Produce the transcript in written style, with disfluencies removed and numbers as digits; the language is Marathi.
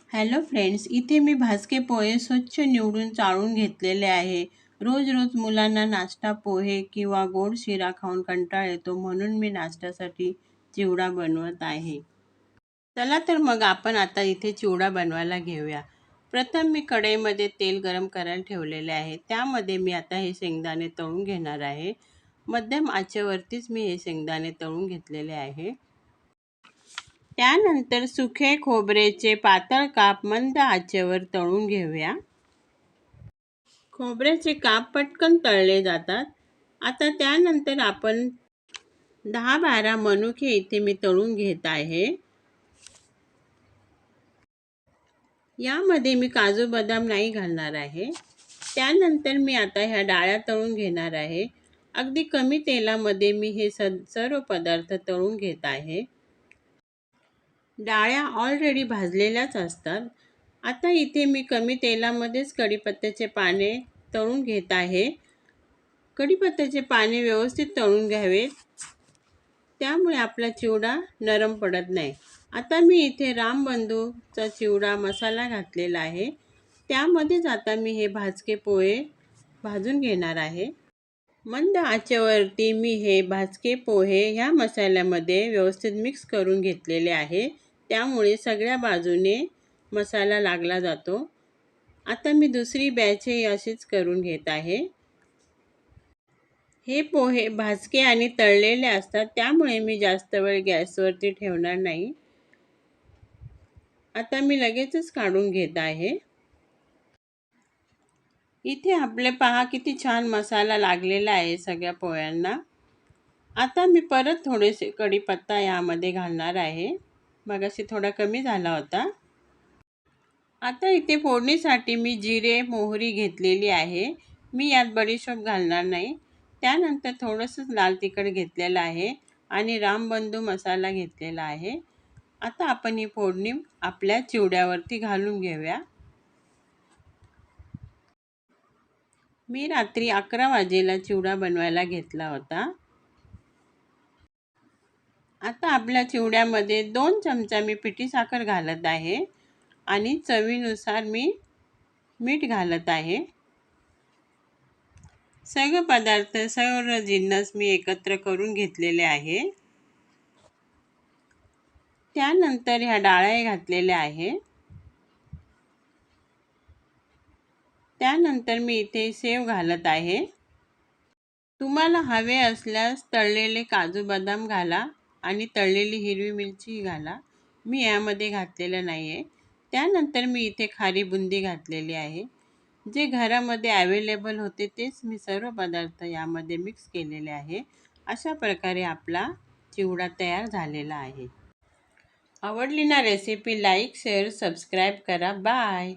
हॅलो फ्रेंड्स, इथे मी भाजके पोहे स्वच्छ निवडून चाळून घेतलेले आहे. रोज रोज मुलांना नाश्ता पोहे किंवा गोड शिरा खाऊन कंटाळा येतो, म्हणून मी नाश्त्यासाठी चिवडा बनवत आहे. चला तर मग आपण आता इथे चिवडा बनवायला घेऊया. प्रथम मी कढईमध्ये तेल गरम करायला ठेवलेले आहे. त्यामध्ये मी आता हे शेंगदाणे तळून घेणार आहे. मध्यम आचेवरतीच मी हे शेंगदाणे तळून घेतलेले आहे. त्यानंतर सुके खोबऱ्याचे पातळ काप मंद आचेवर तळून घेऊया. खोबऱ्याचे काप पटकन तळले जातात. आता त्यानंतर आपण 10-12 मनुके इथे मी तळून घेत आहे. यामध्ये मी काजू बदाम नाही घालणार आहे. त्यानंतर मी आता ह्या डाळ्या तळून घेणार आहे. अगदी कमी तेलामध्ये मी हे सर्व पदार्थ तळून घेत आहे. डाळ्या ऑलरेडी भाजलेल्याच असतात. आता इथे मी कमी तेलामध्येच कढीपत्त्याचे पाने तळून घेत आहे. कढीपत्त्याचे पाने व्यवस्थित तळून घ्यावेत, त्यामुळे आपला चिवडा नरम पडत नाही. आता मी इथे रामबंधूचा चिवडा मसाला घातलेला आहे. त्यामध्येच आता मी हे भाजके पोहे भाजून घेणार आहे. मंद आचेवरती मी हे भाजके पोहे ह्या मसाल्यामध्ये व्यवस्थित मिक्स करून घेतलेले आहे. त्यामुळे सगळ्या बाजूने मसाला लागला जातो. आता मी दुसरी बॅचही अशीच करून घेत आहे. हे पोहे भाजके आणि तळलेले असतात, त्यामुळे मी जास्त वेळ गॅसवरती ठेवणार नाही. आता मी लगेचच काढून घेत आहे. इथे आपले पहा किती छान मसाला लागलेला आहे सगळ्या पोह्यांना. आता मी परत थोडेसे कढीपत्ता यामध्ये घालणार आहे. मगाशी थोडा कमी झाला होता. आता इथे फोडणीसाठी मी जिरे मोहरी घेतलेली आहे. मी यात बडीशोप घालणार नाही. त्यानंतर थोडंसं लाल तिखट घेतलेलं आहे आणि रामबंधू मसाला घेतलेला आहे. आता आपण ही फोडणी आपल्या चिवड्यावरती घालून घेऊया. मी रात्री 11 वाजेला चिवडा बनवायला घेतला होता. आता आपल्या चिवड्यामध्ये 2 चमचा मी पिठी साखर घालत आहे आणि चवीनुसार मी मीठ घालत आहे. सर्व पदार्थ सर्व जिन्नस मी एकत्र करून घेतलेले आहे. त्यानंतर ह्या डाळ्या घातलेल्या आहे. त्यानंतर मी इथे सेव घालत आहे. तुम्हाला हवे असल्यास तळलेले काजू बदाम घाला आणि तळलेली हिरवी मिरची घाला. मी यामध्ये घातलेलं नाही आहे. त्यानंतर मी इथे खारी बुंदी घातलेली आहे. जे घरामध्ये अवेलेबल होते तेच मी सर्व पदार्थ यामध्ये मिक्स केलेले आहे. अशा प्रकारे आपला चिवडा तयार झालेला आहे. आवडली ना रेसिपी लाईक शेअर सबस्क्राईब करा. बाय.